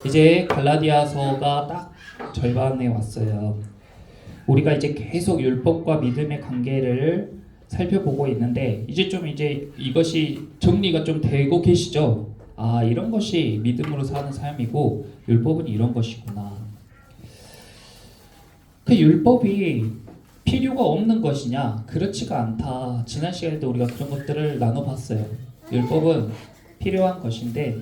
이제 갈라디아서가 딱 절반에 왔어요. 우리가 이제 계속 율법과 믿음의 관계를 살펴보고 있는데 이제 이것이 정리가 좀 되고 계시죠? 아, 이런 것이 믿음으로 사는 삶이고 율법은 이런 것이구나. 그 율법이 필요가 없는 것이냐? 그렇지가 않다. 지난 시간에도 우리가 그런 것들을 나눠봤어요. 율법은 필요한 것인데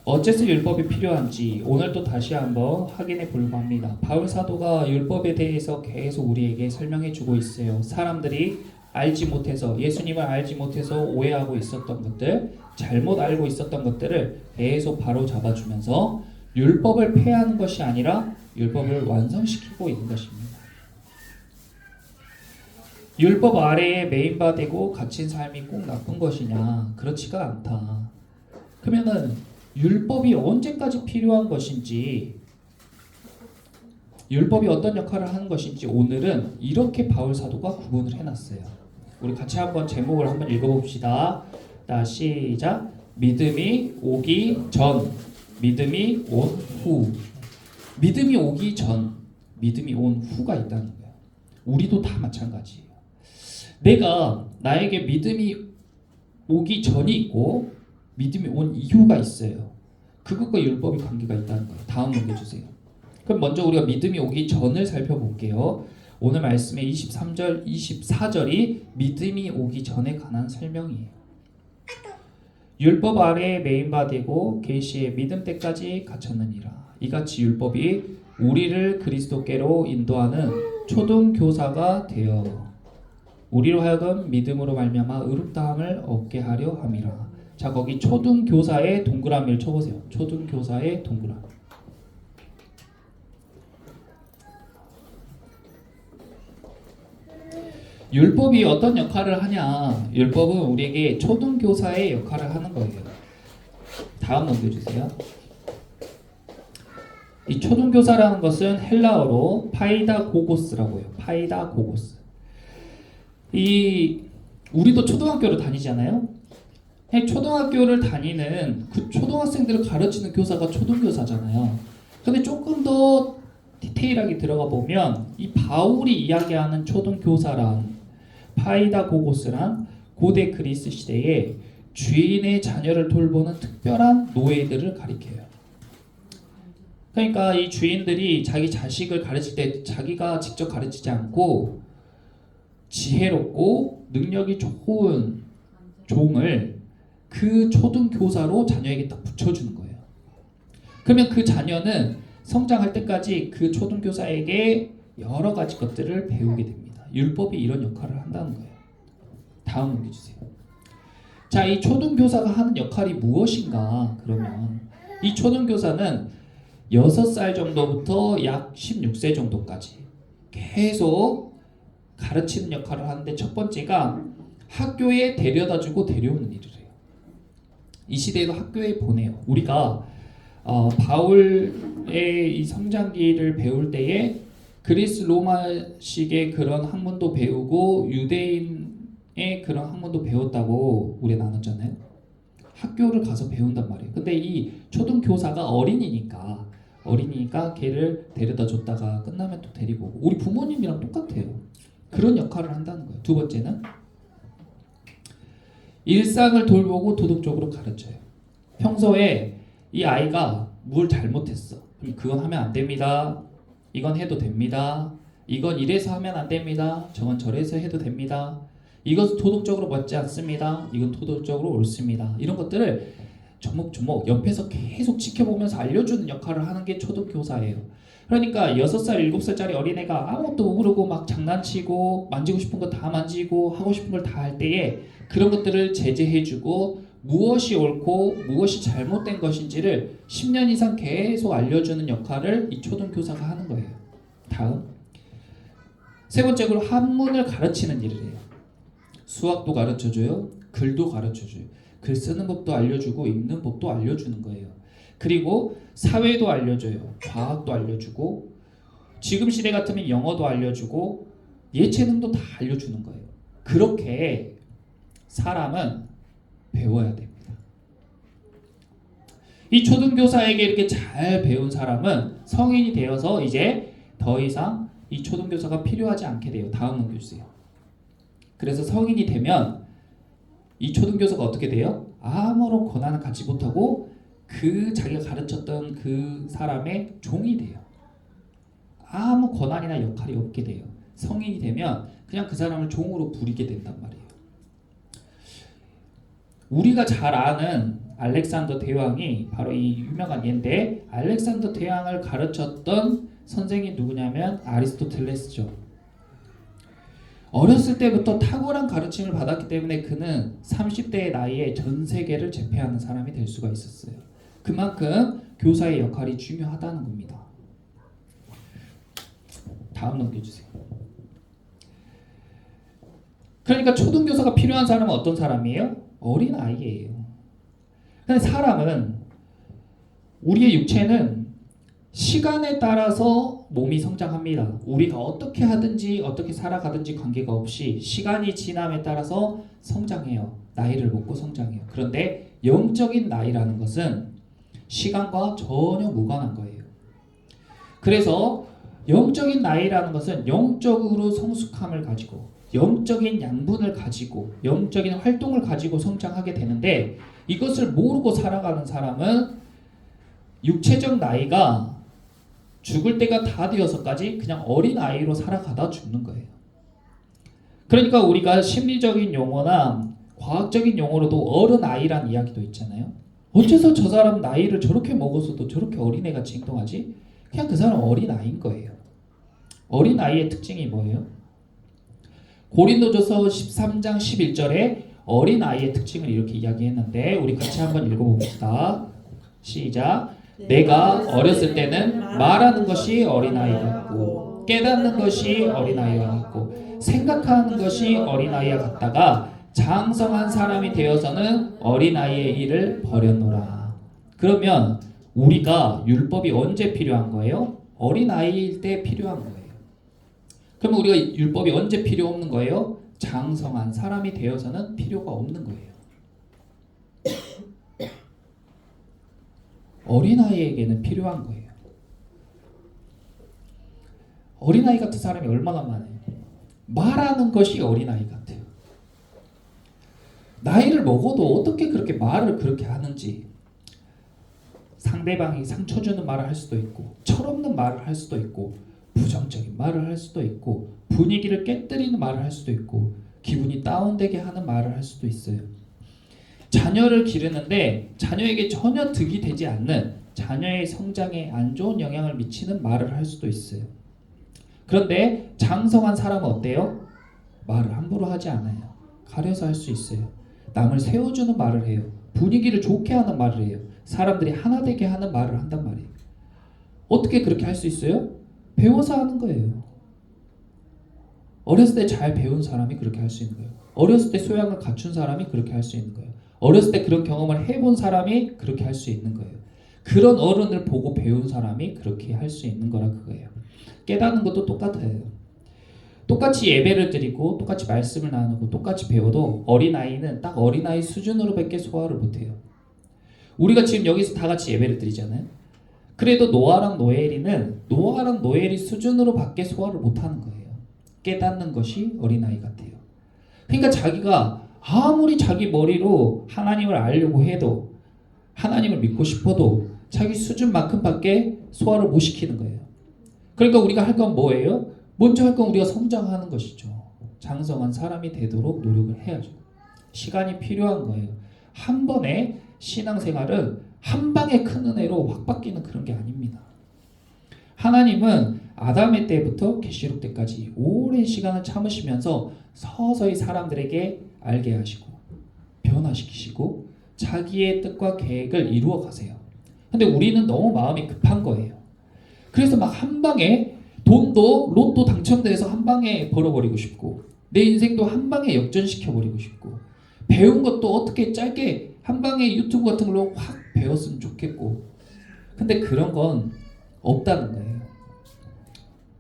어째서 율법이 필요한지 오늘 또 다시 한번 확인해 보려고 합니다. 바울 사도가 율법에 대해서 계속 우리에게 설명해 주고 있어요. 사람들이 알지 못해서 예수님을 알지 못해서 오해하고 있었던 것들, 잘못 알고 있었던 것들을 계속 바로 잡아주면서 율법을 폐하는 것이 아니라 율법을 완성시키고 있는 것입니다. 율법 아래에 매인바되고 갇힌 삶이 꼭 나쁜 것이냐? 그렇지가 않다. 그러면은 율법이 언제까지 필요한 것인지, 율법이 어떤 역할을 하는 것인지 오늘은 이렇게 바울 사도가 구분을 해놨어요. 우리 같이 한번 제목을 한번 읽어봅시다. 자, 시작. 믿음이 오기 전, 믿음이 온 후. 믿음이 오기 전, 믿음이 온 후가 있다는 거예요. 우리도 다 마찬가지예요. 나에게 믿음이 오기 전이 있고 믿음이 온 이유가 있어요. 그것과 율법이 관계가 있다는 거예요. 다음 넘겨주세요. 그럼 먼저 우리가 믿음이 오기 전을 살펴볼게요. 오늘 말씀의 23절, 24절이 믿음이 오기 전에 관한 설명이에요. 율법 아래에 매인바되고 계시의 믿음 때까지 갇혔느니라. 이같이 율법이 우리를 그리스도께로 인도하는 초등교사가 되어 우리로 하여금 믿음으로 말미암아 의롭다함을 얻게 하려 함이라. 자, 거기 초등교사의 동그라미를 쳐보세요. 초등교사의 동그라미. 율법이 어떤 역할을 하냐? 율법은 우리에게 초등교사의 역할을 하는 거예요. 다음 넘겨주세요. 이 초등교사라는 것은 헬라어로 파이다고고스라고 해요. 파이다고고스. 우리도 초등학교를 다니잖아요. 초등학교를 다니는 그 초등학생들을 가르치는 교사가 초등교사잖아요. 근데 조금 더 디테일하게 들어가 보면 이 바울이 이야기하는 초등교사란 파이다고고스란 고대 그리스 시대에 주인의 자녀를 돌보는 특별한 노예들을 가리켜요. 그러니까 이 주인들이 자기 자식을 가르칠 때 자기가 직접 가르치지 않고 지혜롭고 능력이 좋은 종을 그 초등교사로 자녀에게 딱 붙여주는 거예요. 그러면 그 자녀는 성장할 때까지 그 초등교사에게 여러 가지 것들을 배우게 됩니다. 율법이 이런 역할을 한다는 거예요. 다음 넘겨주세요. 자, 이 초등교사가 하는 역할이 무엇인가? 그러면 이 초등교사는 6살 정도부터 약 16세 정도까지 계속 가르치는 역할을 하는데 첫 번째가 학교에 데려다주고 데려오는 일을 해요. 이 시대에도 학교에 보내요. 우리가 바울의 이 성장기를 배울 때에 그리스 로마식의 그런 학문도 배우고 유대인의 그런 학문도 배웠다고 우리 나눴잖아요. 학교를 가서 배운단 말이에요. 근데 이 초등교사가 어린이니까 걔를 데려다 줬다가 끝나면 또 데리고 오고 우리 부모님이랑 똑같아요. 그런 역할을 한다는 거예요. 두 번째는 일상을 돌보고 도덕적으로 가르쳐요. 평소에 이 아이가 뭘 잘못했어. 그럼 그건 하면 안 됩니다. 이건 해도 됩니다. 이건 이래서 하면 안 됩니다. 저건 저래서 해도 됩니다. 이것은 도덕적으로 맞지 않습니다. 이건 도덕적으로 옳습니다. 이런 것들을 조목조목 옆에서 계속 지켜보면서 알려주는 역할을 하는 게 초등교사예요. 그러니까 6살, 7살짜리 어린애가 아무것도 모르고 막 장난치고 만지고 싶은 거 다 만지고 하고 싶은 걸 다 할 때에 그런 것들을 제재해주고 무엇이 옳고 무엇이 잘못된 것인지를 10년 이상 계속 알려주는 역할을 이 초등교사가 하는 거예요. 다음 세 번째로 한문을 가르치는 일을 해요. 수학도 가르쳐줘요. 글도 가르쳐줘요. 글 쓰는 법도 알려주고 읽는 법도 알려주는 거예요. 그리고 사회도 알려줘요. 과학도 알려주고 지금 시대 같으면 영어도 알려주고 예체능도 다 알려주는 거예요. 그렇게 사람은 배워야 됩니다. 이 초등교사에게 이렇게 잘 배운 사람은 성인이 되어서 이제 더 이상 이 초등교사가 필요하지 않게 돼요. 다음 넘겨주세요. 그래서 성인이 되면 이 초등교사가 어떻게 돼요? 아무런 권한을 갖지 못하고 그 자기가 가르쳤던 그 사람의 종이 돼요. 아무 권한이나 역할이 없게 돼요. 성인이 되면 그냥 그 사람을 종으로 부리게 된단 말이에요. 우리가 잘 아는 알렉산더 대왕이 바로 이 유명한 예인데, 알렉산더 대왕을 가르쳤던 선생이 누구냐면 아리스토텔레스죠. 어렸을 때부터 탁월한 가르침을 받았기 때문에 그는 30대의 나이에 전 세계를 제패하는 사람이 될 수가 있었어요. 그만큼 교사의 역할이 중요하다는 겁니다. 다음 넘겨주세요. 그러니까 초등교사가 필요한 사람은 어떤 사람이에요? 어린 아이예요. 근데 사람은, 우리의 육체는 시간에 따라서 몸이 성장합니다. 우리가 어떻게 하든지 어떻게 살아가든지 관계가 없이 시간이 지남에 따라서 성장해요. 나이를 먹고 성장해요. 그런데 영적인 나이라는 것은 시간과 전혀 무관한 거예요. 그래서 영적인 나이라는 것은 영적으로 성숙함을 가지고 영적인 양분을 가지고 영적인 활동을 가지고 성장하게 되는데, 이것을 모르고 살아가는 사람은 육체적 나이가 죽을 때가 다 되어서까지 그냥 어린 아이로 살아가다 죽는 거예요. 그러니까 우리가 심리적인 용어나 과학적인 용어로도 어른 아이란 이야기도 있잖아요. 어째서 저 사람 나이를 저렇게 먹어서도 저렇게 어린애같이 행동하지? 그냥 그 사람 어린 아이인 거예요. 어린 아이의 특징이 뭐예요? 고린도전서 13장 11절에 어린 아이의 특징을 이렇게 이야기했는데, 우리 같이 한번 읽어봅시다. 시작. 내가 어렸을 때는 말하는 것이 어린아이 같고 깨닫는 것이 어린아이와 같고 생각하는 것이 어린아이와 같다가 장성한 사람이 되어서는 어린아이의 일을 버렸노라. 그러면 우리가 율법이 언제 필요한 거예요? 어린아이일 때 필요한 거예요. 그러면 우리가 율법이 언제 필요 없는 거예요? 장성한 사람이 되어서는 필요가 없는 거예요. 어린아이에게는 필요한 거예요. 어린아이 같은 사람이 얼마나 많아요. 말하는 것이 어린아이 같아요. 나이를 먹어도 어떻게 그렇게 말을 그렇게 하는지, 상대방이 상처 주는 말을 할 수도 있고 철없는 말을 할 수도 있고 부정적인 말을 할 수도 있고 분위기를 깨뜨리는 말을 할 수도 있고 기분이 다운되게 하는 말을 할 수도 있어요. 자녀를 기르는데 자녀에게 전혀 득이 되지 않는, 자녀의 성장에 안 좋은 영향을 미치는 말을 할 수도 있어요. 그런데 장성한 사람은 어때요? 말을 함부로 하지 않아요. 가려서 할 수 있어요. 남을 세워주는 말을 해요. 분위기를 좋게 하는 말을 해요. 사람들이 하나 되게 하는 말을 한단 말이에요. 어떻게 그렇게 할 수 있어요? 배워서 하는 거예요. 어렸을 때 잘 배운 사람이 그렇게 할 수 있는 거예요. 어렸을 때 소양을 갖춘 사람이 그렇게 할 수 있는 거예요. 어렸을 때 그런 경험을 해본 사람이 그렇게 할 수 있는 거예요. 그런 어른을 보고 배운 사람이 그렇게 할 수 있는 거라 그거예요. 깨닫는 것도 똑같아요. 똑같이 예배를 드리고 똑같이 말씀을 나누고 똑같이 배워도 어린아이는 딱 어린아이 수준으로밖에 소화를 못해요. 우리가 지금 여기서 다 같이 예배를 드리잖아요. 그래도 노아랑 노엘이 수준으로밖에 소화를 못하는 거예요. 깨닫는 것이 어린아이 같아요. 그러니까 자기가 아무리 자기 머리로 하나님을 알려고 해도, 하나님을 믿고 싶어도 자기 수준만큼밖에 소화를 못 시키는 거예요. 그러니까 우리가 할 건 뭐예요? 먼저 할 건 우리가 성장하는 것이죠. 장성한 사람이 되도록 노력을 해야죠. 시간이 필요한 거예요. 한 번에 신앙생활은 한 방에 큰 은혜로 확 바뀌는 그런 게 아닙니다. 하나님은 아담의 때부터 계시록 때까지 오랜 시간을 참으시면서 서서히 사람들에게 알게 하시고 변화시키시고 자기의 뜻과 계획을 이루어 가세요. 근데 우리는 너무 마음이 급한 거예요. 그래서 막 한 방에 돈도 로또 당첨돼서 한 방에 벌어버리고 싶고 내 인생도 한 방에 역전시켜버리고 싶고 배운 것도 어떻게 짧게 한 방에 유튜브 같은 걸로 확 배웠으면 좋겠고, 근데 그런 건 없다는 거예요.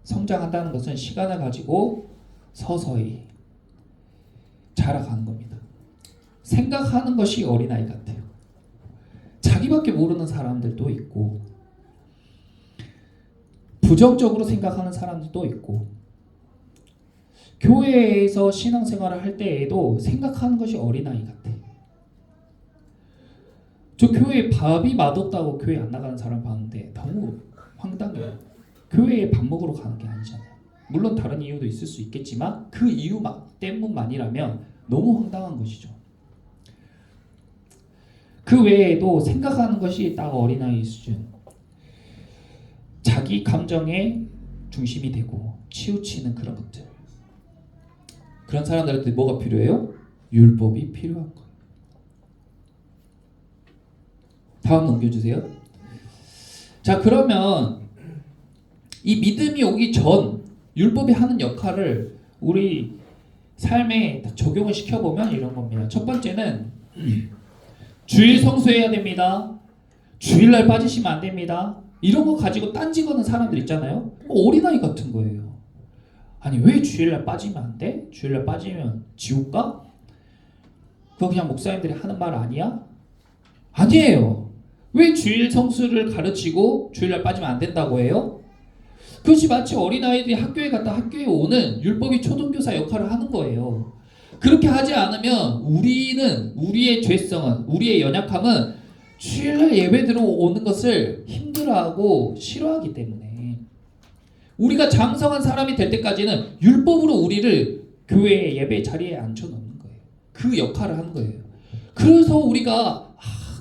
성장한다는 것은 시간을 가지고 서서히 자라가는 겁니다. 생각하는 것이 어린아이 같아요. 자기밖에 모르는 사람들도 있고 부정적으로 생각하는 사람들도 있고 교회에서 신앙생활을 할 때에도 생각하는 것이 어린아이 같아. 저 교회에 밥이 맛없다고 교회 안 나가는 사람 봤는데 너무 황당해요. 교회에 밥 먹으러 가는 게 아니잖아요. 물론 다른 이유도 있을 수 있겠지만 그 이유 때문만이라면 너무 황당한 것이죠. 그 외에도 생각하는 것이 딱 어린아이 수준. 자기 감정의 중심이 되고 치우치는 그런 것들. 그런 사람들한테 뭐가 필요해요? 율법이 필요한 거예요. 다음 넘겨주세요. 자, 그러면 이 믿음이 오기 전 율법이 하는 역할을 우리 삶에 적용을 시켜보면 이런 겁니다. 첫 번째는 주일 성수해야 됩니다. 주일날 빠지시면 안 됩니다. 이런 거 가지고 딴지거는 사람들 있잖아요. 어린아이 같은 거예요. 아니 왜 주일날 빠지면 안 돼? 주일날 빠지면 지옥 가? 그거 그냥 목사님들이 하는 말 아니야? 아니에요. 왜 주일 성수를 가르치고 주일날 빠지면 안 된다고 해요? 그것이 마치 어린아이들이 학교에 갔다 학교에 오는 율법이 초등교사 역할을 하는 거예요. 그렇게 하지 않으면 우리는 우리의 죄성은 우리의 연약함은 주일날 예배 들어오는 것을 힘들어하고 싫어하기 때문에 우리가 장성한 사람이 될 때까지는 율법으로 우리를 교회의 예배 자리에 앉혀놓는 거예요. 그 역할을 하는 거예요. 그래서 우리가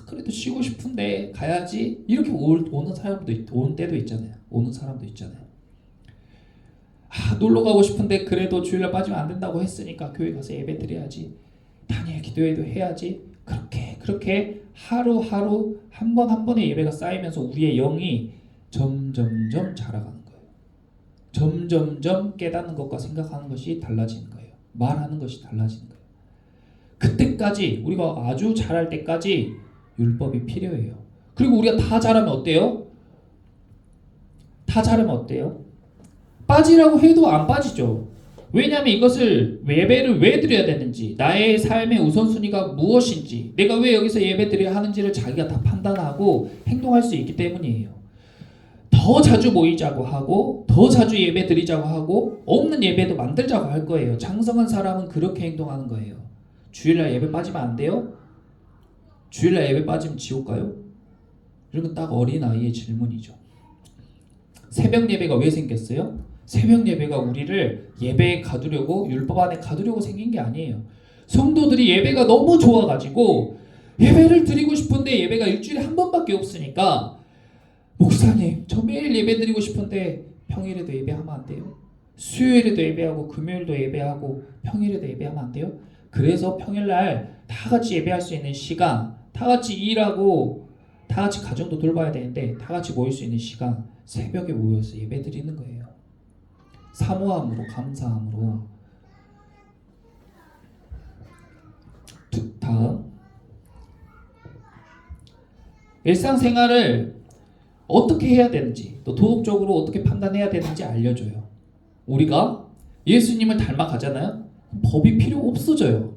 그래도 쉬고 싶은데 가야지 이렇게 오는 사람도 오는 때도 있잖아요. 오는 사람도 있잖아요. 놀러 가고 싶은데 그래도 주일날 빠지면 안 된다고 했으니까 교회 가서 예배 드려야지. 단일 기도회도 해야지. 그렇게 하루하루 한 번 한 번의 예배가 쌓이면서 우리의 영이 점점점 자라가는 거예요. 점점점 깨닫는 것과 생각하는 것이 달라지는 거예요. 말하는 것이 달라지는 거예요. 그때까지 우리가 아주 잘할 때까지 율법이 필요해요. 그리고 우리가 다 잘하면 어때요? 다 잘하면 어때요? 빠지라고 해도 안 빠지죠. 왜냐하면 이것을 예배를 왜 드려야 되는지, 나의 삶의 우선순위가 무엇인지, 내가 왜 여기서 예배 드려야 하는지를 자기가 다 판단하고 행동할 수 있기 때문이에요. 더 자주 모이자고 하고 더 자주 예배 드리자고 하고 없는 예배도 만들자고 할 거예요. 장성한 사람은 그렇게 행동하는 거예요. 주일날 예배 빠지면 안 돼요? 주일날 예배 빠지면 지옥 가요? 이런 건 딱 어린아이의 질문이죠. 새벽 예배가 왜 생겼어요? 새벽 예배가 우리를 예배에 가두려고 율법 안에 가두려고 생긴 게 아니에요. 성도들이 예배가 너무 좋아가지고 예배를 드리고 싶은데 예배가 일주일에 한 번밖에 없으니까 목사님 저 매일 예배 드리고 싶은데 평일에도 예배하면 안 돼요? 수요일에도 예배하고 금요일도 예배하고 평일에도 예배하면 안 돼요? 그래서 평일날 다 같이 예배할 수 있는 시간, 다 같이 일하고 다 같이 가정도 돌봐야 되는데 다 같이 모일 수 있는 시간, 새벽에 모여서 예배 드리는 거예요. 사모함으로, 감사함으로. 다음, 일상생활을 어떻게 해야 되는지, 또 도덕적으로 어떻게 판단해야 되는지 알려줘요. 우리가 예수님을 닮아가잖아요. 법이 필요 없어져요.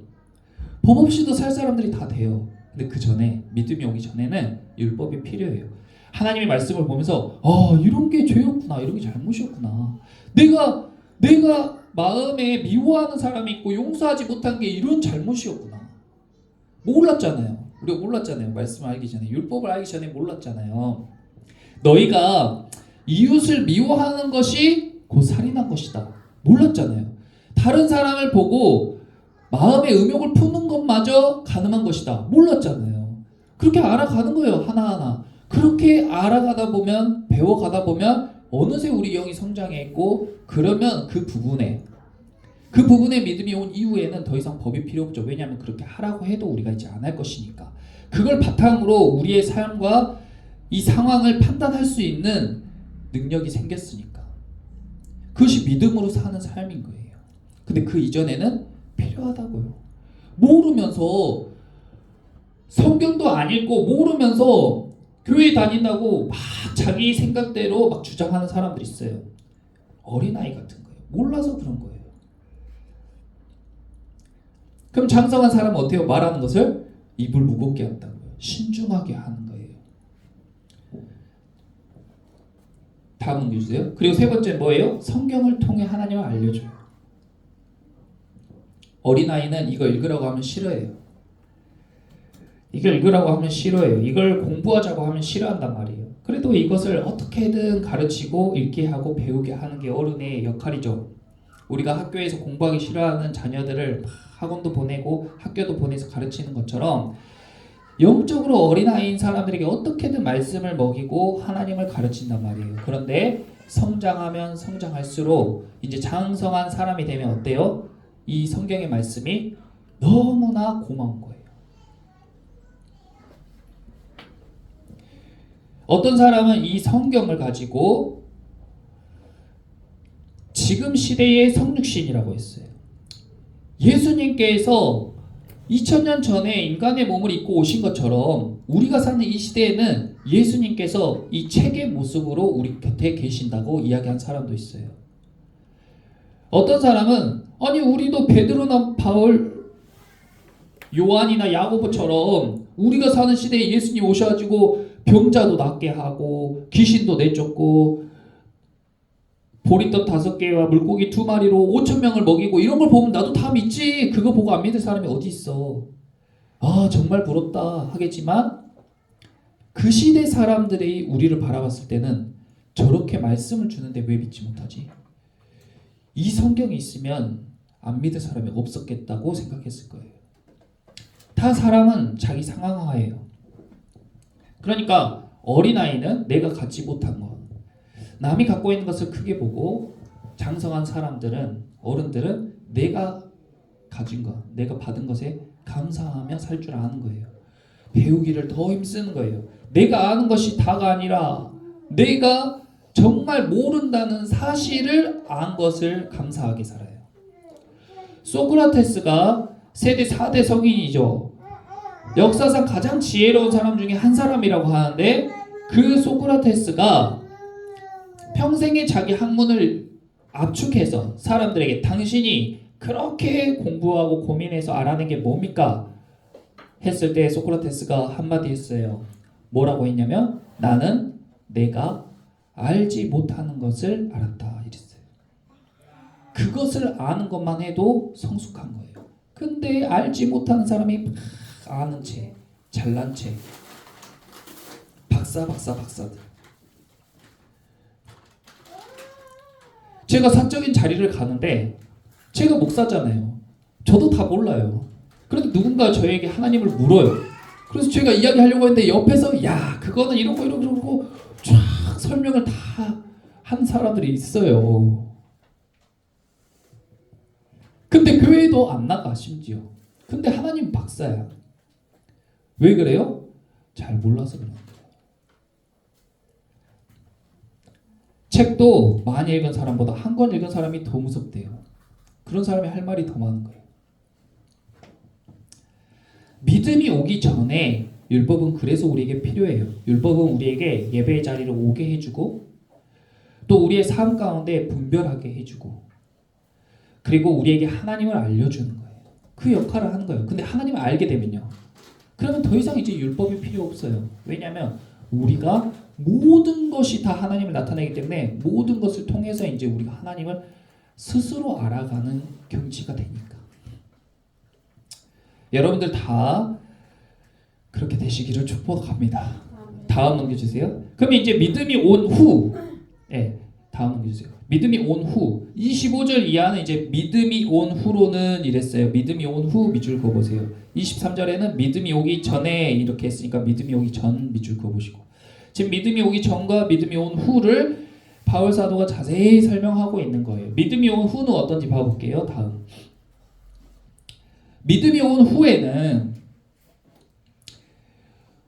법 없이도 살 사람들이 다 돼요. 근데 그 전에, 믿음이 오기 전에는 율법이 필요해요. 하나님의 말씀을 보면서 이런 게 죄였구나, 이런 게 잘못이었구나. 내가 마음에 미워하는 사람이 있고 용서하지 못한 게 이런 잘못이었구나. 몰랐잖아요. 우리가 몰랐잖아요. 말씀을 알기 전에, 율법을 알기 전에 몰랐잖아요. 너희가 이웃을 미워하는 것이 곧 살인한 것이다. 몰랐잖아요. 다른 사람을 보고 마음의 음욕을 푸는 것마저 가늠한 것이다. 몰랐잖아요. 그렇게 알아가는 거예요. 하나하나. 그렇게 알아가다 보면, 배워가다 보면 어느새 우리 영이 성장해 있고, 그러면 그 부분에 믿음이 온 이후에는 더 이상 법이 필요 없죠. 왜냐하면 그렇게 하라고 해도 우리가 이제 안 할 것이니까. 그걸 바탕으로 우리의 삶과 이 상황을 판단할 수 있는 능력이 생겼으니까. 그것이 믿음으로 사는 삶인 거예요. 근데 그 이전에는 필요하다고요. 모르면서, 성경도 안 읽고 모르면서 교회 다닌다고 막 자기 생각대로 막 주장하는 사람들 있어요. 어린아이 같은 거예요. 몰라서 그런 거예요. 그럼 장성한 사람은 어때요? 말하는 것을 입을 무겁게 한다고요. 신중하게 하는 거예요. 다음 넘겨주세요. 그리고 세 번째 뭐예요? 성경을 통해 하나님을 알려줘요. 어린아이는 이거 읽으라고 하면 싫어해요. 이걸 읽으라고 하면 싫어해요. 이걸 공부하자고 하면 싫어한단 말이에요. 그래도 이것을 어떻게든 가르치고 읽게 하고 배우게 하는 게 어른의 역할이죠. 우리가 학교에서 공부하기 싫어하는 자녀들을 학원도 보내고 학교도 보내서 가르치는 것처럼 영적으로 어린아이인 사람들에게 어떻게든 말씀을 먹이고 하나님을 가르친단 말이에요. 그런데 성장하면 성장할수록 이제 장성한 사람이 되면 어때요? 이 성경의 말씀이 너무나 고마운 거예요. 어떤 사람은 이 성경을 가지고 지금 시대의 성육신이라고 했어요. 예수님께서 2000년 전에 인간의 몸을 입고 오신 것처럼 우리가 사는 이 시대에는 예수님께서 이 책의 모습으로 우리 곁에 계신다고 이야기한 사람도 있어요. 어떤 사람은 아니 우리도 베드로나 바울, 요한이나 야고보처럼 우리가 사는 시대에 예수님 오셔가지고 병자도 낫게 하고 귀신도 내쫓고 보리떡 5개와 물고기 2마리로 5,000명을 먹이고 이런 걸 보면 나도 다 믿지. 그거 보고 안 믿을 사람이 어디 있어. 아 정말 부럽다 하겠지만 그 시대 사람들이 우리를 바라봤을 때는 저렇게 말씀을 주는데 왜 믿지 못하지? 이 성경이 있으면 안 믿을 사람이 없었겠다고 생각했을 거예요. 다 사람은 자기 상황화예요. 그러니까 어린아이는 내가 갖지 못한 것, 남이 갖고 있는 것을 크게 보고 장성한 사람들은, 어른들은 내가 가진 것, 내가 받은 것에 감사하며 살 줄 아는 거예요. 배우기를 더 힘쓰는 거예요. 내가 아는 것이 다가 아니라 내가 정말 모른다는 사실을 안 것을 감사하게 살아요. 소크라테스가 세대 4대 성인이죠. 역사상 가장 지혜로운 사람 중에 한 사람이라고 하는데 그 소크라테스가 평생에 자기 학문을 압축해서 사람들에게 당신이 그렇게 공부하고 고민해서 알아낸 게 뭡니까? 했을 때 소크라테스가 한마디 했어요. 뭐라고 했냐면 나는 내가 알지 못하는 것을 알았다 이랬어요. 그것을 아는 것만 해도 성숙한 거예요. 근데 알지 못하는 사람이 아는 채, 잘난 채, 박사들. 제가 사적인 자리를 가는데 제가 목사잖아요. 저도 다 몰라요. 그런데 누군가 저에게 하나님을 물어요. 그래서 제가 이야기하려고 했는데 옆에서 야 그거는 이러고 쫙 설명을 다 한 사람들이 있어요. 근데 교회도 안 나가 심지어. 근데 하나님 박사야. 왜 그래요? 잘 몰라서 그런 거예요. 책도 많이 읽은 사람보다 한 권 읽은 사람이 더 무섭대요. 그런 사람이 할 말이 더 많은 거예요. 믿음이 오기 전에 율법은 그래서 우리에게 필요해요. 율법은 우리에게 예배의 자리를 오게 해주고 또 우리의 삶 가운데 분별하게 해주고 그리고 우리에게 하나님을 알려주는 거예요. 그 역할을 하는 거예요. 근데 하나님을 알게 되면요. 그러면 더 이상 이제 율법이 필요 없어요. 왜냐하면 우리가 모든 것이 다 하나님을 나타내기 때문에 모든 것을 통해서 이제 우리가 하나님을 스스로 알아가는 경지가 되니까. 여러분들 다 그렇게 되시기를 축복합니다. 다음 넘겨주세요. 그럼 이제 믿음이 온 후, 다음 넘겨주세요. 믿음이 온 후, 25절 이하는 이제 믿음이 온 후로는 이랬어요. 믿음이 온 후 밑줄 그어보세요. 23절에는 믿음이 오기 전에 이렇게 했으니까 믿음이 오기 전 밑줄 그어보시고 지금 믿음이 오기 전과 믿음이 온 후를 바울 사도가 자세히 설명하고 있는 거예요. 믿음이 온 후는 어떤지 봐볼게요. 다음 믿음이 온 후에는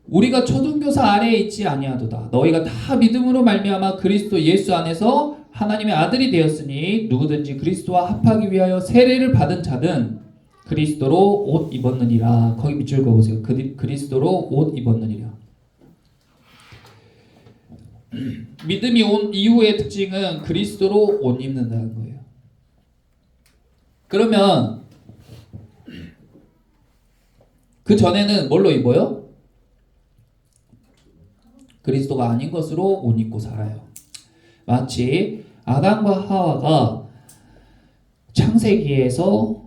우리가 초등교사 아래에 있지 아니하도다. 너희가 다 믿음으로 말미암아 그리스도 예수 안에서 하나님의 아들이 되었으니 누구든지 그리스도와 합하기 위하여 세례를 받은 자든 그리스도로 옷 입었느니라. 거기 밑줄 그어보세요. 그리스도로 옷 입었느니라. 믿음이 온 이후의 특징은 그리스도로 옷 입는다는 거예요. 그러면 그 전에는 뭘로 입어요? 그리스도가 아닌 것으로 옷 입고 살아요. 마치 아담과 하와가 창세기에서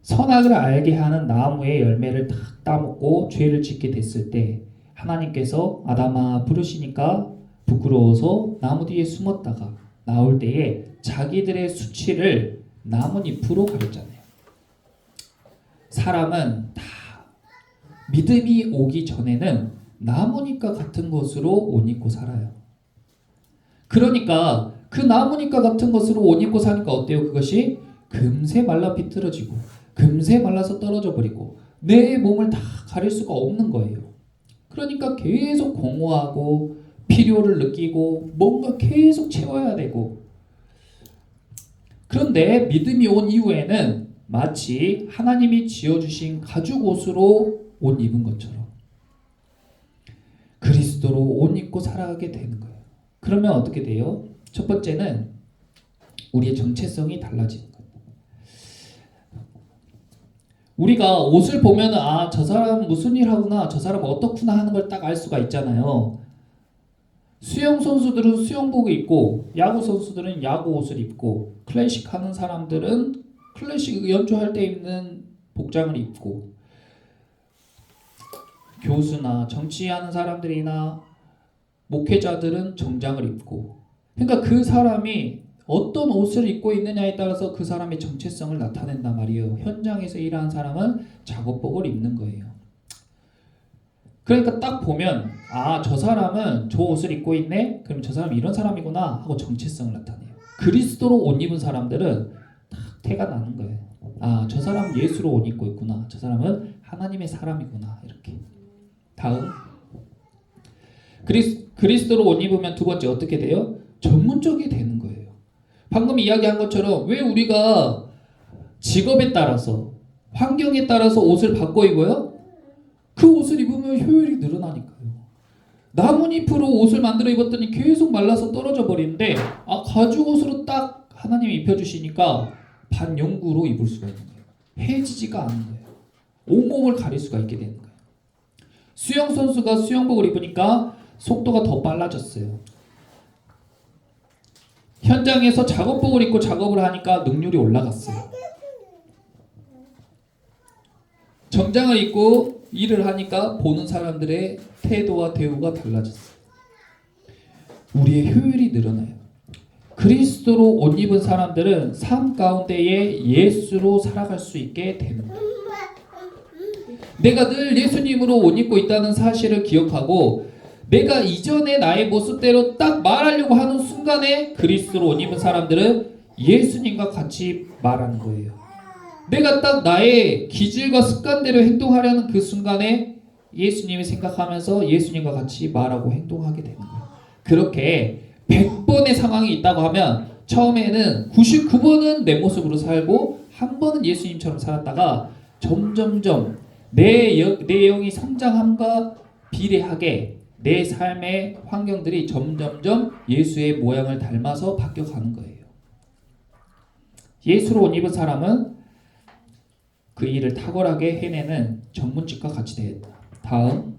선악을 알게 하는 나무의 열매를 딱 따먹고 죄를 짓게 됐을 때 하나님께서 아담아 부르시니까 부끄러워서 나무 뒤에 숨었다가 나올 때에 자기들의 수치를 나뭇잎으로 가렸잖아요. 사람은 다 믿음이 오기 전에는 나뭇잎과 같은 것으로 옷 입고 살아요. 그러니까 그 나뭇잎과 같은 것으로 옷 입고 사니까 어때요? 그것이 금세 말라 비틀어지고 금세 말라서 떨어져 버리고 내 몸을 다 가릴 수가 없는 거예요. 그러니까 계속 공허하고 필요를 느끼고 뭔가 계속 채워야 되고. 그런데 믿음이 온 이후에는 마치 하나님이 지어주신 가죽 옷으로 옷 입은 것처럼 그리스도로 옷 입고 살아가게 되는 거예요. 그러면 어떻게 돼요? 첫 번째는 우리의 정체성이 달라지는 거예요. 우리가 옷을 보면 아, 저 사람 무슨 일 하구나, 저 사람 어떻구나 하는 걸 딱 알 수가 있잖아요. 수영 선수들은 수영복을 입고 야구 선수들은 야구 옷을 입고 클래식 하는 사람들은 클래식 연주할 때 입는 복장을 입고 교수나 정치하는 사람들이나 목회자들은 정장을 입고 그러니까 그 사람이 어떤 옷을 입고 있느냐에 따라서 그 사람의 정체성을 나타낸단 말이에요. 현장에서 일하는 사람은 작업복을 입는 거예요. 그러니까 딱 보면 아, 저 사람은 저 옷을 입고 있네? 그럼 저 사람이 이런 사람이구나 하고 정체성을 나타내요. 그리스도로 옷 입은 사람들은 딱 태가 나는 거예요. 아, 저 사람은 예수로 옷 입고 있구나. 저 사람은 하나님의 사람이구나. 이렇게. 다음 그리스도로 옷 입으면 두 번째 어떻게 돼요? 전문적이 되는 거예요. 방금 이야기한 것처럼 왜 우리가 직업에 따라서 환경에 따라서 옷을 바꿔 입어요? 그 옷을 입으면 효율이 늘어나니까요. 나뭇잎으로 옷을 만들어 입었더니 계속 말라서 떨어져 버리는데 아, 가죽 옷으로 딱 하나님이 입혀주시니까 반영구로 입을 수가 있는 거예요. 해지지가 않는 거예요. 온몸을 가릴 수가 있게 되는 거예요. 수영 선수가 수영복을 입으니까 속도가 더 빨라졌어요. 현장에서 작업복을 입고 작업을 하니까 능률이 올라갔어요. 정장을 입고 일을 하니까 보는 사람들의 태도와 대우가 달라졌어요. 우리의 효율이 늘어나요. 그리스도로 옷 입은 사람들은 삶 가운데에 예수로 살아갈 수 있게 되는 거예요. 내가 늘 예수님으로 옷 입고 있다는 사실을 기억하고 내가 이전의 나의 모습대로 딱 말하려고 하는 순간에 그리스도로 옷 입은 사람들은 예수님과 같이 말하는 거예요. 내가 딱 나의 기질과 습관대로 행동하려는 그 순간에 예수님이 생각하면서 예수님과 같이 말하고 행동하게 되는 거예요. 그렇게 100번의 상황이 있다고 하면 처음에는 99번은 내 모습으로 살고 한 번은 예수님처럼 살았다가 점점점 내 영이 성장함과 비례하게 내 삶의 환경들이 점점점 예수의 모양을 닮아서 바뀌어가는 거예요. 예수로 옷 입은 사람은 그 일을 탁월하게 해내는 전문직과 같이 되겠다. 다음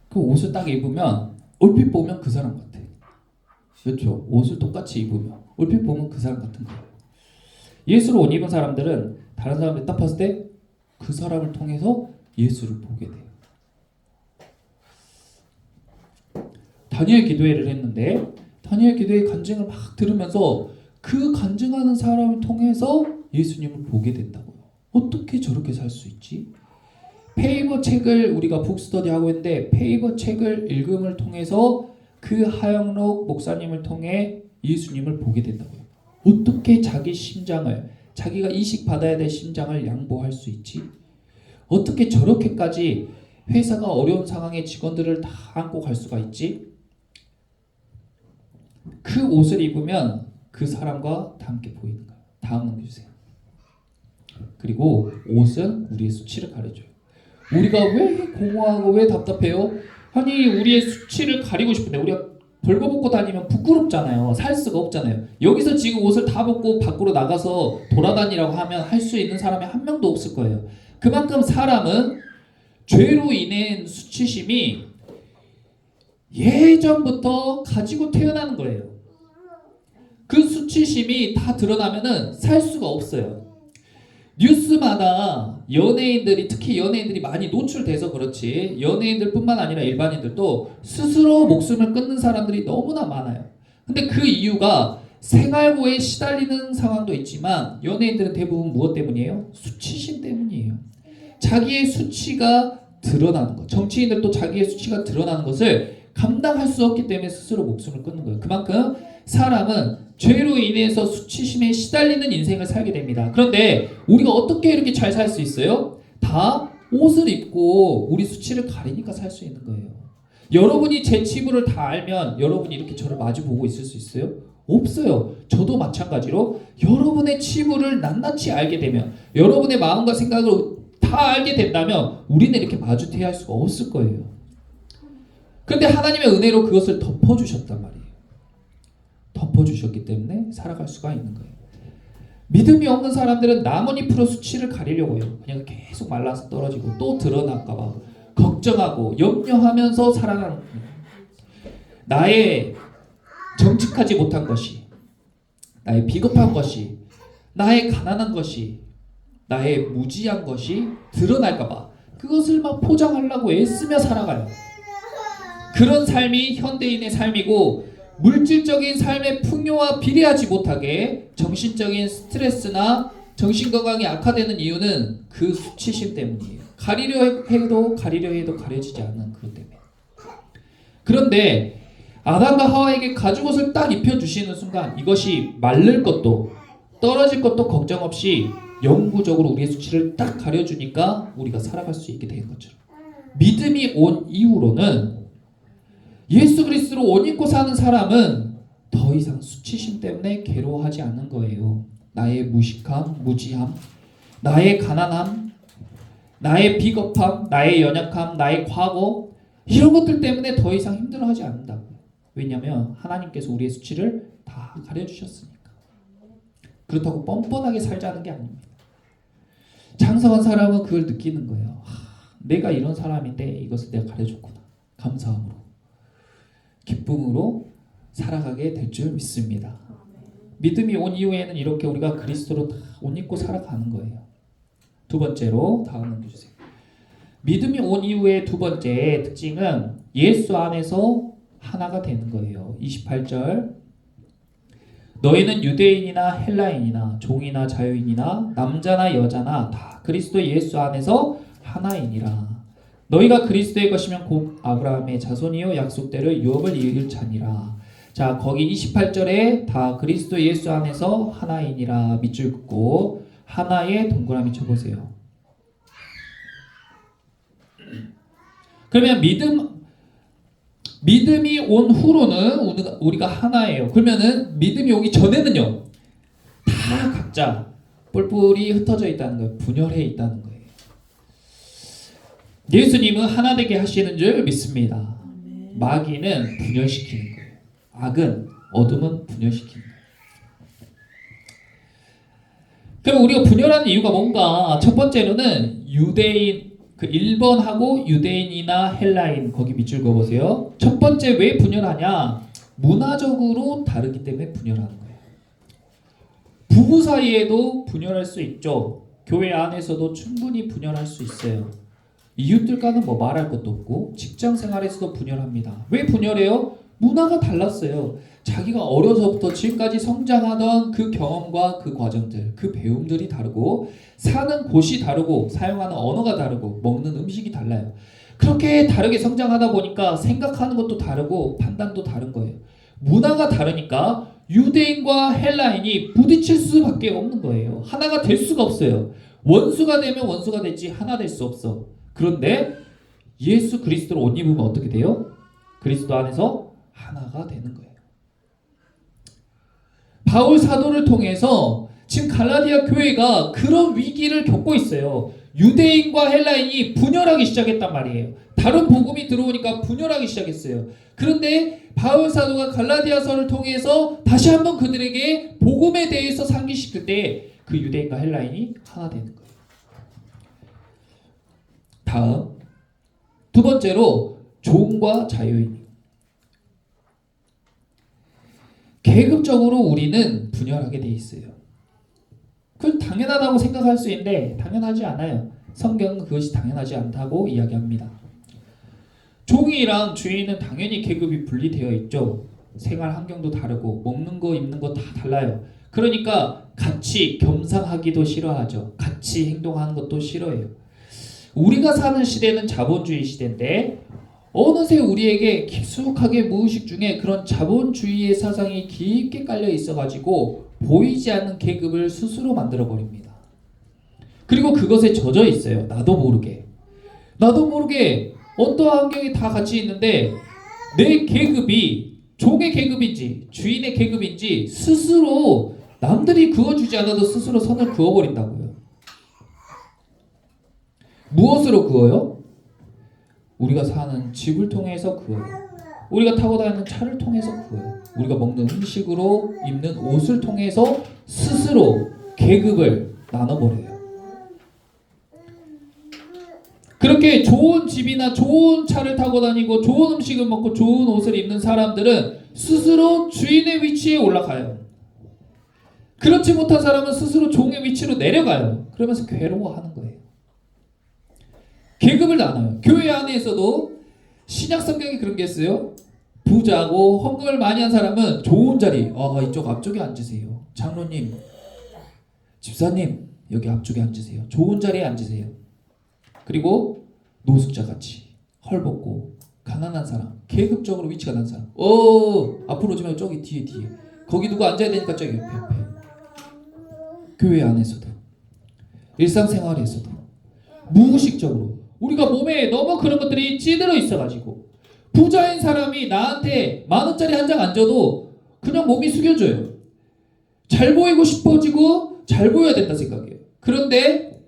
그 옷을 딱 입으면 얼핏 보면 그 사람 같아. 그렇죠? 옷을 똑같이 입으면 얼핏 보면 그 사람 같은 거예요. 예수로 옷 입은 사람들은 다른 사람들 딱 봤을 때 그 사람을 통해서 예수를 보게 돼요. 다니엘 기도회를 했는데 다니엘 기도회 간증을 막 들으면서 그 간증하는 사람을 통해서 예수님을 보게 된다고요. 어떻게 저렇게 살 수 있지? 페이버 책을 우리가 북스터디 하고 있는데 페이버 책을 읽음을 통해서 그 하영록 목사님을 통해 예수님을 보게 된다고요. 어떻게 자기 심장을 자기가 이식받아야 될 심장을 양보할 수 있지? 어떻게 저렇게까지 회사가 어려운 상황에 직원들을 다 안고 갈 수가 있지? 그 옷을 입으면 그 사람과 다 함께 보이는 거예요. 다음 넘겨주세요. 그리고 옷은 우리의 수치를 가려줘요. 우리가 왜 공허하고 왜 답답해요? 아니 우리의 수치를 가리고 싶은데 우리가 벌거벗고 다니면 부끄럽잖아요. 살 수가 없잖아요. 여기서 지금 옷을 다 벗고 밖으로 나가서 돌아다니라고 하면 할 수 있는 사람이 한 명도 없을 거예요. 그만큼 사람은 죄로 인한 수치심이 예전부터 가지고 태어나는 거예요. 그 수치심이 다 드러나면은 살 수가 없어요. 뉴스마다 연예인들이, 특히 연예인들이 많이 노출돼서 그렇지, 연예인들뿐만 아니라 일반인들도 스스로 목숨을 끊는 사람들이 너무나 많아요. 근데 그 이유가 생활고에 시달리는 상황도 있지만 연예인들은 대부분 무엇 때문이에요? 수치심 때문이에요. 자기의 수치가 드러나는 것. 정치인들도 자기의 수치가 드러나는 것을 감당할 수 없기 때문에 스스로 목숨을 끊는 거예요. 그만큼 사람은 죄로 인해서 수치심에 시달리는 인생을 살게 됩니다. 그런데 우리가 어떻게 이렇게 잘 살 수 있어요? 다 옷을 입고 우리 수치를 가리니까 살 수 있는 거예요. 여러분이 제 치부를 다 알면 여러분이 이렇게 저를 마주보고 있을 수 있어요? 없어요. 저도 마찬가지로 여러분의 치부를 낱낱이 알게 되면, 여러분의 마음과 생각을 다 알게 된다면 우리는 이렇게 마주 대할 수가 없을 거예요. 그런데 하나님의 은혜로 그것을 덮어주셨단 말이에요. 덮어주셨기 때문에 살아갈 수가 있는 거예요. 믿음이 없는 사람들은 나뭇잎으로 수치를 가리려고 해요. 그냥 계속 말라서 떨어지고 또 드러날까봐 걱정하고 염려하면서 살아가는 거예요. 나의 정직하지 못한 것이, 나의 비겁한 것이, 나의 가난한 것이, 나의 무지한 것이 드러날까봐 그것을 막 포장하려고 애쓰며 살아가요. 그런 삶이 현대인의 삶이고, 물질적인 삶의 풍요와 비례하지 못하게 정신적인 스트레스나 정신건강이 악화되는 이유는 그 수치심 때문이에요. 가리려 해도 가려지지 않는 그것 때문에. 그런데 아담과 하와에게 가죽옷을 딱 입혀주시는 순간 이것이 마를 것도 떨어질 것도 걱정 없이 영구적으로 우리의 수치를 딱 가려주니까 우리가 살아갈 수 있게 된 것처럼, 믿음이 온 이후로는 예수 그리스도로 옷 입고 사는 사람은 더 이상 수치심 때문에 괴로워하지 않는 거예요. 나의 무식함, 무지함, 나의 가난함, 나의 비겁함, 나의 연약함, 나의 과거, 이런 것들 때문에 더 이상 힘들어하지 않는다고요. 왜냐하면 하나님께서 우리의 수치를 다 가려주셨으니까. 그렇다고 뻔뻔하게 살자는 게 아닙니다. 장성한 사람은 그걸 느끼는 거예요. 내가 이런 사람인데 이것을 내가 가려줬구나. 감사함으로, 기쁨으로 살아가게 될 줄 믿습니다. 믿음이 온 이후에는 이렇게 우리가 그리스도로 다 옷 입고 살아가는 거예요. 두 번째로 다음 넘겨주세요. 믿음이 온 이후의 두 번째 특징은 예수 안에서 하나가 되는 거예요. 28절, 너희는 유대인이나 헬라인이나 종이나 자유인이나 남자나 여자나 다 그리스도 예수 안에서 하나이니라. 너희가 그리스도의 것이면 곧 아브라함의 자손이요 약속대로 유업을 이을 자니라. 자, 거기 28절에 다 그리스도 예수 안에서 하나이니라 밑줄 긋고 하나에 동그라미 쳐보세요. 그러면 믿음이 온 후로는 우리가 하나예요. 그러면은 믿음이 오기 전에는요, 다 각자 뿔뿔이 흩어져 있다는 거예요. 분열해 있다는 거예요. 예수님은 하나 되게 하시는 줄 믿습니다. 마귀는 분열시키는 거예요. 악은, 어둠은 분열시키는 거예요. 그럼 우리가 분열하는 이유가 뭔가? 첫 번째로는 유대인, 그 1번하고 유대인이나 헬라인, 거기 밑줄 그어보세요. 첫 번째 왜 분열하냐? 문화적으로 다르기 때문에 분열하는 거예요. 부부 사이에도 분열할 수 있죠. 교회 안에서도 충분히 분열할 수 있어요. 이웃들과는 뭐 말할 것도 없고 직장 생활에서도 분열합니다. 왜 분열해요? 문화가 달랐어요. 자기가 어려서부터 지금까지 성장하던 그 경험과 그 과정들, 그 배움들이 다르고, 사는 곳이 다르고, 사용하는 언어가 다르고, 먹는 음식이 달라요. 그렇게 다르게 성장하다 보니까 생각하는 것도 다르고 판단도 다른 거예요. 문화가 다르니까 유대인과 헬라인이 부딪힐 수밖에 없는 거예요. 하나가 될 수가 없어요. 원수가 되면 원수가 되지 하나 될 수 없어. 그런데 예수 그리스도로 옷 입으면 어떻게 돼요? 그리스도 안에서 하나가 되는 거예요. 바울 사도를 통해서 지금 갈라디아 교회가 그런 위기를 겪고 있어요. 유대인과 헬라인이 분열하기 시작했단 말이에요. 다른 복음이 들어오니까 분열하기 시작했어요. 그런데 바울 사도가 갈라디아서를 통해서 다시 한번 그들에게 복음에 대해서 상기시킬 때 그 유대인과 헬라인이 하나 되는 거예요. 다음, 두 번째로 종과 자유인. 계급적으로 우리는 분열하게 돼 있어요. 그 당연하다고 생각할 수 있는데 당연하지 않아요. 성경은 그것이 당연하지 않다고 이야기합니다. 종이랑 주인은 당연히 계급이 분리되어 있죠. 생활 환경도 다르고 먹는 거 입는 거 다 달라요. 그러니까 같이 겸상하기도 싫어하죠. 같이 행동하는 것도 싫어해요. 우리가 사는 시대는 자본주의 시대인데 어느새 우리에게 깊숙하게 무의식 중에 그런 자본주의의 사상이 깊게 깔려 있어가지고 보이지 않는 계급을 스스로 만들어버립니다. 그리고 그것에 젖어 있어요. 나도 모르게 어떠한 환경이 다 같이 있는데 내 계급이 종의 계급인지 주인의 계급인지 스스로 남들이 그어주지 않아도 스스로 선을 그어버린다고요. 무엇으로 그어요? 우리가 사는 집을 통해서 그어요. 우리가 타고 다니는 차를 통해서 그어요. 우리가 먹는 음식으로 입는 옷을 통해서 스스로 계급을 나눠버려요. 그렇게 좋은 집이나 좋은 차를 타고 다니고 좋은 음식을 먹고 좋은 옷을 입는 사람들은 스스로 주인의 위치에 올라가요. 그렇지 못한 사람은 스스로 종의 위치로 내려가요. 그러면서 괴로워하는 거예요. 계급을 나눠요. 교회 안에서도 신약 성경에 그런 게 있어요. 부자고 헌금을 많이 한 사람은 좋은 자리, 이쪽 앞쪽에 앉으세요. 장로님, 집사님 여기 앞쪽에 앉으세요. 좋은 자리에 앉으세요. 그리고 노숙자같이 헐벗고 가난한 사람, 계급적으로 위치가 낮은 사람, 앞으로 오지 말고 저기 뒤에 거기 누구 앉아야 되니까 저기 옆에. 교회 안에서도 일상생활에서도 무의식적으로 우리가 몸에 너무 그런 것들이 찌들어 있어가지고 부자인 사람이 나한테 10,000원짜리 한 장 안 줘도 그냥 몸이 숙여져요. 잘 보이고 싶어지고 잘 보여야 된다 생각해요. 그런데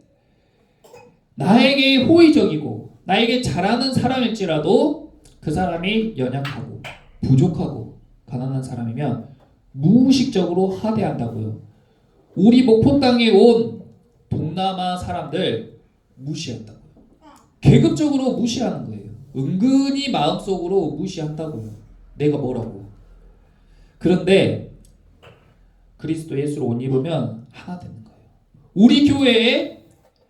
나에게 호의적이고 나에게 잘하는 사람일지라도 그 사람이 연약하고 부족하고 가난한 사람이면 무의식적으로 하대한다고요. 우리 목포 땅에 온 동남아 사람들 무시한다고요. 계급적으로 무시하는 거예요. 은근히 마음속으로 무시한다고요. 내가 뭐라고. 그런데 그리스도 예수로 옷 입으면 하나 되는 거예요. 우리 교회에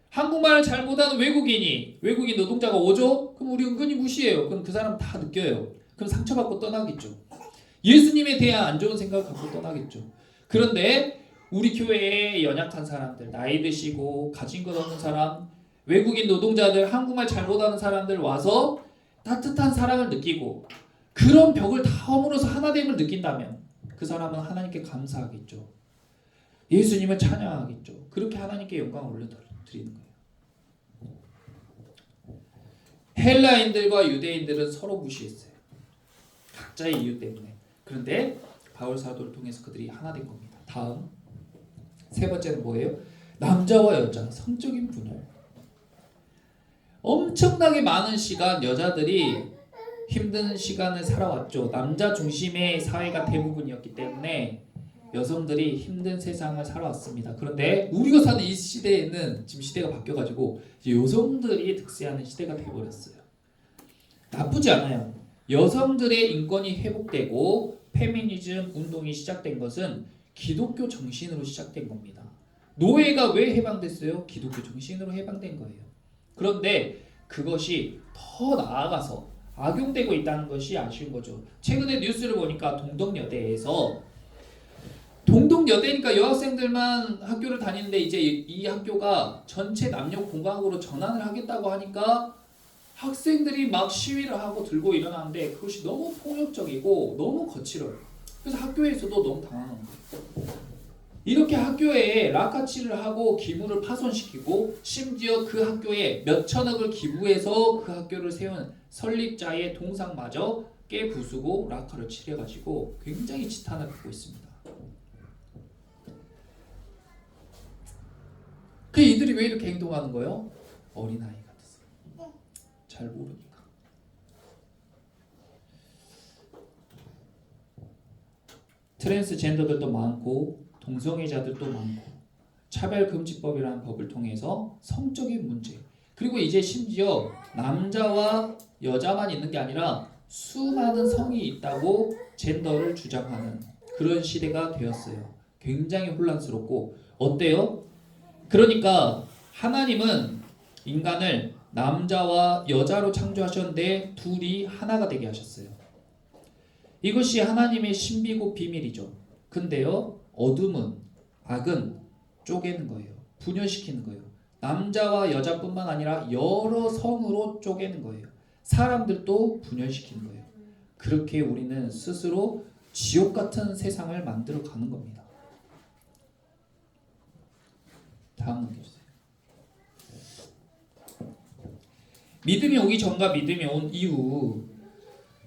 한국말을 잘 못하는 외국인 노동자가 오죠? 그럼 우리 은근히 무시해요. 그럼 그 사람 다 느껴요. 그럼 상처받고 떠나겠죠. 예수님에 대한 안 좋은 생각을 갖고 떠나겠죠. 그런데 우리 교회에 연약한 사람들, 나이 드시고 가진 것 없는 사람, 외국인 노동자들, 한국말 잘 못하는 사람들 와서 따뜻한 사랑을 느끼고 그런 벽을 다 허물어서 하나됨을 느낀다면 그 사람은 하나님께 감사하겠죠. 예수님을 찬양하겠죠. 그렇게 하나님께 영광을 올려드리는 거예요. 헬라인들과 유대인들은 서로 무시했어요. 각자의 이유 때문에. 그런데 바울 사도를 통해서 그들이 하나 된 겁니다. 다음 세 번째는 뭐예요? 남자와 여자 성적인 분열. 엄청나게 많은 시간 여자들이 힘든 시간을 살아왔죠. 남자 중심의 사회가 대부분이었기 때문에 여성들이 힘든 세상을 살아왔습니다. 그런데 우리가 사는 이 시대에는 지금 시대가 바뀌어가지고 이제 여성들이 득세하는 시대가 돼버렸어요. 나쁘지 않아요. 여성들의 인권이 회복되고 페미니즘 운동이 시작된 것은 기독교 정신으로 시작된 겁니다. 노예가 왜 해방됐어요? 기독교 정신으로 해방된 거예요. 그런데 그것이 더 나아가서 악용되고 있다는 것이 아쉬운 거죠. 최근에 뉴스를 보니까 동덕여대니까 여학생들만 학교를 다니는데 이제 이 학교가 전체 남녀 공학으로 전환을 하겠다고 하니까 학생들이 막 시위를 하고 들고 일어나는데 그것이 너무 폭력적이고 너무 거칠어요. 그래서 학교에서도 너무 당하는 거예요. 이렇게 학교에 락카치를 하고 기물을 파손시키고 심지어 그 학교에 몇천억을 기부해서 그 학교를 세운 설립자의 동상마저 깨부수고 락카를 칠해가지고 굉장히 지탄을 받고 있습니다. 그 이들이 왜 이렇게 행동하는 거예요? 어린아이 같아서. 잘 모르니까. 트랜스젠더들도 많고 동성애자들도 많고 차별금지법이라는 법을 통해서 성적인 문제 그리고 이제 심지어 남자와 여자만 있는 게 아니라 수많은 성이 있다고 젠더를 주장하는 그런 시대가 되었어요. 굉장히 혼란스럽고 어때요? 그러니까 하나님은 인간을 남자와 여자로 창조하셨는데 둘이 하나가 되게 하셨어요. 이것이 하나님의 신비고 비밀이죠. 근데요, 어둠은, 악은 쪼개는 거예요. 분열시키는 거예요. 남자와 여자뿐만 아니라 여러 성으로 쪼개는 거예요. 사람들도 분열시키는 거예요. 그렇게 우리는 스스로 지옥 같은 세상을 만들어 가는 겁니다. 다음 넘겨주세요. 믿음이 오기 전과 믿음이 온 이후,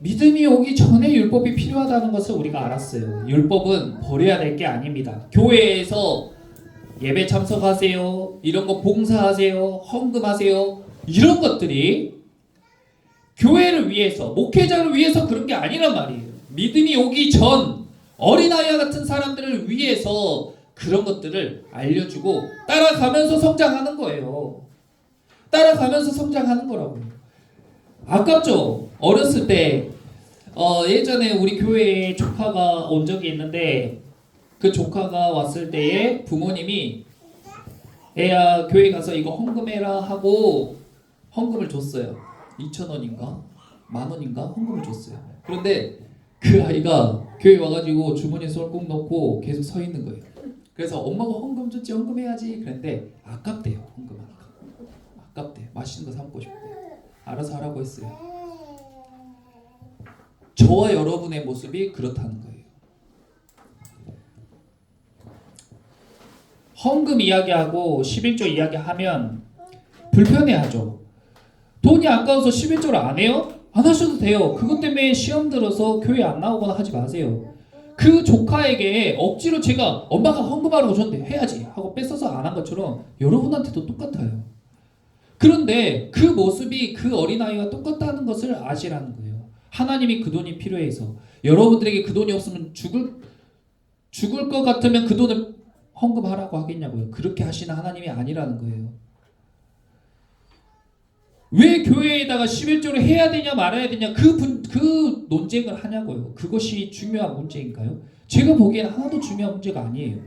믿음이 오기 전에 율법이 필요하다는 것을 우리가 알았어요. 율법은 버려야 될 게 아닙니다. 교회에서 예배 참석하세요, 이런 거 봉사하세요, 헌금하세요, 이런 것들이 교회를 위해서, 목회자를 위해서 그런 게 아니란 말이에요. 믿음이 오기 전 어린아이와 같은 사람들을 위해서 그런 것들을 알려주고 따라가면서 성장하는 거예요. 따라가면서 성장하는 거라고요. 아깝죠? 어렸을 때 예전에 우리 교회에 조카가 온 적이 있는데, 그 조카가 왔을 때에 부모님이 애야 교회 가서 이거 헌금해라 하고 헌금을 줬어요. 2,000원인가? 10,000원인가? 헌금을 줬어요. 그런데 그 아이가 교회 와가지고 주머니에 손을 꼭 넣고 계속 서 있는 거예요. 그래서 엄마가 헌금 줬지, 헌금해야지 그랬는데 아깝대요. 헌금하니까 아깝대요. 맛있는 거 사 먹고 싶대요. 알아서 하라고 했어요. 저와 여러분의 모습이 그렇다는 거예요. 헌금 이야기하고 11조 이야기하면 불편해하죠. 돈이 아까워서 11조를 안 해요? 안 하셔도 돼요. 그것 때문에 시험 들어서 교회 안 나오거나 하지 마세요. 그 조카에게 억지로 제가 엄마가 헌금하라고 줬는데 해야지 하고 뺏어서 안 한 것처럼 여러분한테도 똑같아요. 그런데 그 모습이 그 어린아이와 똑같다는 것을 아시라는 거예요. 하나님이 그 돈이 필요해서, 여러분들에게 그 돈이 없으면 죽을 것 같으면 그 돈을 헌금하라고 하겠냐고요. 그렇게 하시는 하나님이 아니라는 거예요. 왜 교회에다가 11조를 해야 되냐 말아야 되냐 그 논쟁을 하냐고요. 그것이 중요한 문제인가요? 제가 보기에는 하나도 중요한 문제가 아니에요.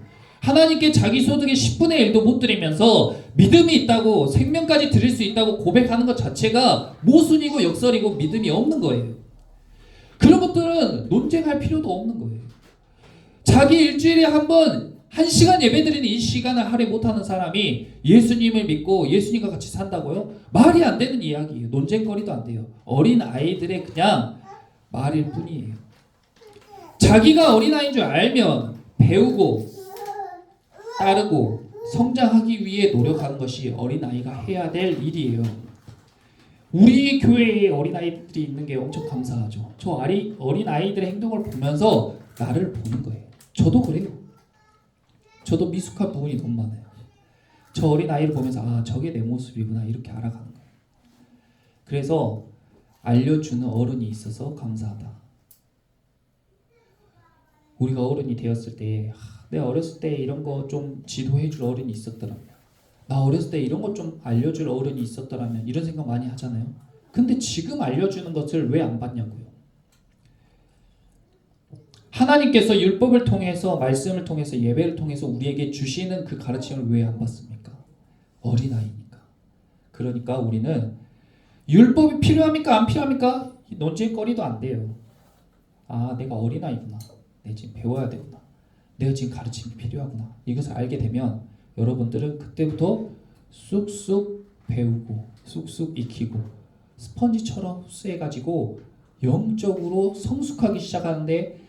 하나님께 자기 소득의 10분의 1도 못 드리면서 믿음이 있다고, 생명까지 드릴 수 있다고 고백하는 것 자체가 모순이고 역설이고 믿음이 없는 거예요. 그런 것들은 논쟁할 필요도 없는 거예요. 자기 일주일에 한 번 1시간 예배드리는 이 시간을 할애 못하는 사람이 예수님을 믿고 예수님과 같이 산다고요? 말이 안 되는 이야기예요. 논쟁거리도 안 돼요. 어린 아이들의 그냥 말일 뿐이에요. 자기가 어린아이인 줄 알면 배우고 따르고 성장하기 위해 노력하는 것이 어린아이가 해야 될 일이에요. 우리 교회에 어린아이들이 있는 게 엄청 감사하죠. 저 어린아이들의 행동을 보면서 나를 보는 거예요. 저도 그래요. 저도 미숙한 부분이 너무 많아요. 저 어린아이를 보면서 아, 저게 내 모습이구나 이렇게 알아가는 거예요. 그래서 알려주는 어른이 있어서 감사하다. 우리가 어른이 되었을 때 내가 어렸을 때 이런 거 좀 지도해줄 어른이 있었더라면, 나 어렸을 때 이런 거 좀 알려줄 어른이 있었더라면, 이런 생각 많이 하잖아요. 근데 지금 알려주는 것을 왜 안 받냐고요. 하나님께서 율법을 통해서, 말씀을 통해서, 예배를 통해서 우리에게 주시는 그 가르침을 왜 안 받습니까? 어린아이니까. 그러니까 우리는 율법이 필요합니까? 안 필요합니까? 논쟁거리도 안 돼요. 아, 내가 어린아이구나. 내가 지금 배워야 되구나. 내가 지금 가르침이 필요하구나. 이것을 알게 되면 여러분들은 그때부터 쑥쑥 배우고 쑥쑥 익히고 스펀지처럼 흡수해가지고 영적으로 성숙하기 시작하는데,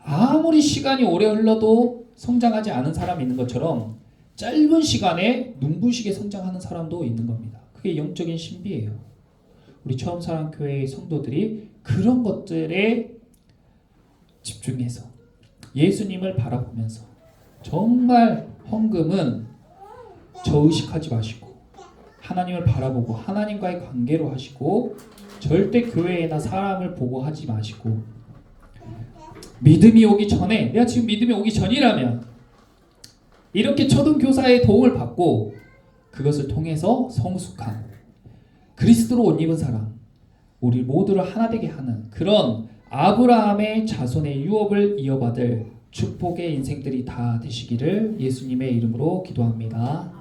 아무리 시간이 오래 흘러도 성장하지 않은 사람이 있는 것처럼 짧은 시간에 눈부시게 성장하는 사람도 있는 겁니다. 그게 영적인 신비예요. 우리 처음 사랑 교회의 성도들이 그런 것들에 집중해서 예수님을 바라보면서, 정말 헌금은 저의식하지 마시고 하나님을 바라보고 하나님과의 관계로 하시고, 절대 교회나 사람을 보고 하지 마시고, 믿음이 오기 전에, 내가 지금 믿음이 오기 전이라면 이렇게 초등교사의 도움을 받고 그것을 통해서 성숙한 그리스도로 옷 입은 사람, 우리 모두를 하나 되게 하는 그런 아브라함의 자손의 유업을 이어받을 축복의 인생들이 다 되시기를 예수님의 이름으로 기도합니다.